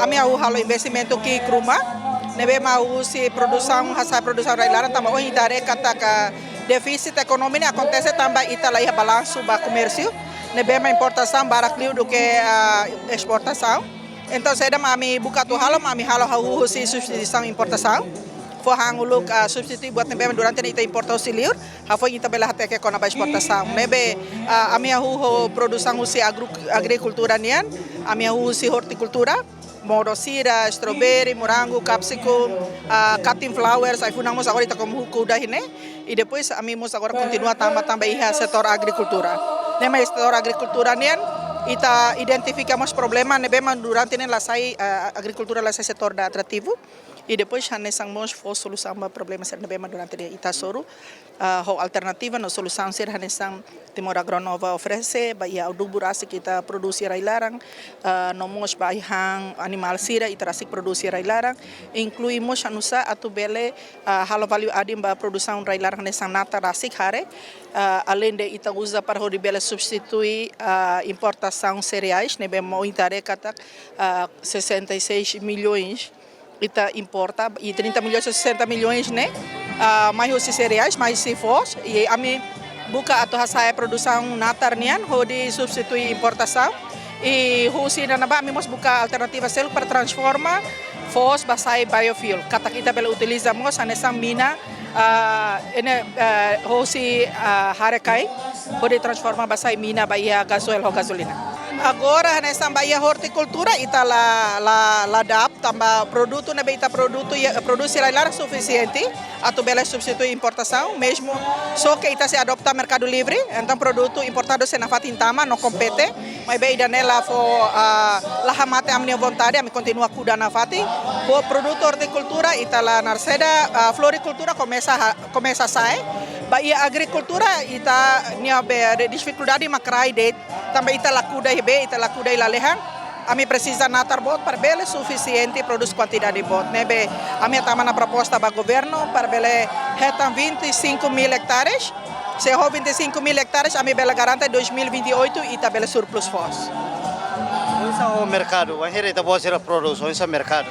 ami au halo investimento ki kruma nebe mau si produção hasa produção railaran tamba o idare kata ka deficit ekonomi acontece tamba itala ia balanço ba comércio nebe ma importação barakliu do que exportação então seda ami buka tu halo ami halo hau si substituição importação foi hanguluk substitui buat nebe durante ita importação liur foi ita bela hate ke kona ba exportação nebe ami hu produção si agricultura nian ami hu si horticultura modosira, strawberry, morango, capsicum, cutting flowers, aí funamos agora ita como kuda hine e depois amimos agora continua também iha setor agricultura. Nema setor agricultura nian ita identificamos problema nebema durante nen lasai agricultura lasai setor da atrativo e depois hanesangmos fo solução ba problema ser nebema durante ita soru ho alternativa no solução ser hanesang Timor Agronova oferece bahia adubo rasi kita produksi railarang nomos bahang animal sira ita rasi produksi railarang incluímos anusa atu bele halo value adding ba produção railarang nesang nata rasi hare além de ita usa para ho bele substituir importação cereais nebe mo intare kata 66 milhões ita importa e 30 milhões 60 milhões né mais os cereais mais se fos e ami buka atau saya produção natarnian hodi substitui importação e husi na ba mimos buka alternativa sel para transforma fos basai biofuel kata kita bela utilizamos anesang mina husi harekai hodi transforma basai mina bahia gasoil ho gasolina agora nessa bahia horticultura ita la dap tamba produto nebe ita produto lá suficiente atau bela substitui importação mesmo só que ita se adopta mercado livre então produto importado se na fatintama não compete mas bem nela fo la hamate a minha vontade me continua cuidar na fati o produto horticultura ita la narceda floricultura começa a sair bahia agricultura ita nia be dificuldade macrai de também ita la cuida ita la cuida la lehan ami precisa natar bot para bele suficiente produz quantidade bot nebe ami tama na proposta ba governo para bele retam 25.000 hectares se ho 25.000 hectares ami bela garante 2028 ita bele surplus fos Onde o mercado vai ita boa produção esse mercado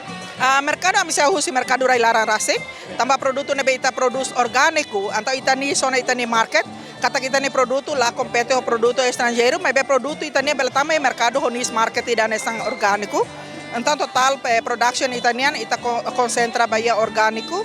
mercado ami se usi mercado railaran rasik tambah produto nebe ita produz orgânico então ita ni sona ita ni market kata kita ni produto lá compete o produto estrangeiro mas be produto itania bela também mercado honis market ida nesang orgânico então total production itanian ita concentra bahia orgânico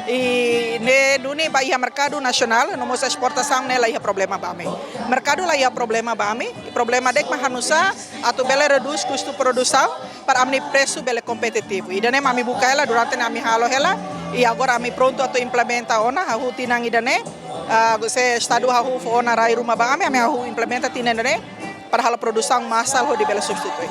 e ne duni bahia mercado nacional nomos exportação nela ia problema bame mercado lá ia problema bame problema dek mahanusa atau bela reduz custo produção para amni preço bela competitivo idane mami buka ela durante nami halo ela e agora ami pronto atau implementa ona hu tinang idane se estado hahu ona rai rumah bang ami hahu implementa tinendane para hal produção massal ho di bela substitui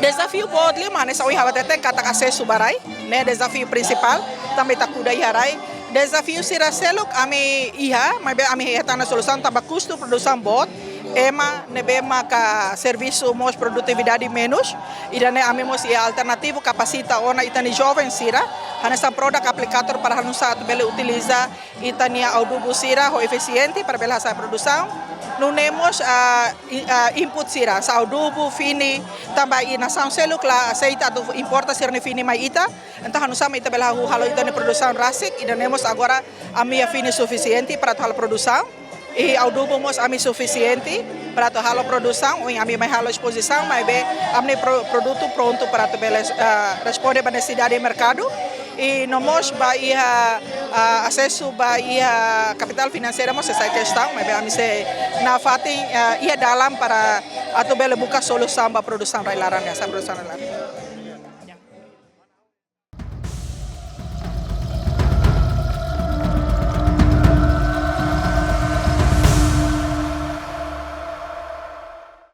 desafio bodli mana sawi hawatete kata acesso barai né desafio principal também tá kuda harai desafio sira seluk ami iha mas ami hetana solução tamba custo produção bot ema nebema ka serviço mos produtividade menos e dane amemos e alternativo capacita ona itani jovem sira hanesa produk aplicator para hanusa bele utiliza itania adubo sira ho eficiente para bela sa produção nunemos input sira sa adubo fini tambah inação seluk la aceita do importa sirne fini mai ita então hanusa mai ita bela halo itani produção rasik e danemos agora a minha fini suficiente para tal produção e adubo mos ami suficiente para to halo produção ou ami mai halo exposição mas be ami produto pronto para to bele responde a necessidade de mercado e nomos bahia acesso bahia capital financeira mos essa questão mas be ami se na fatin ia dalam para ato bele buka solução para produção railaran essa produção railaran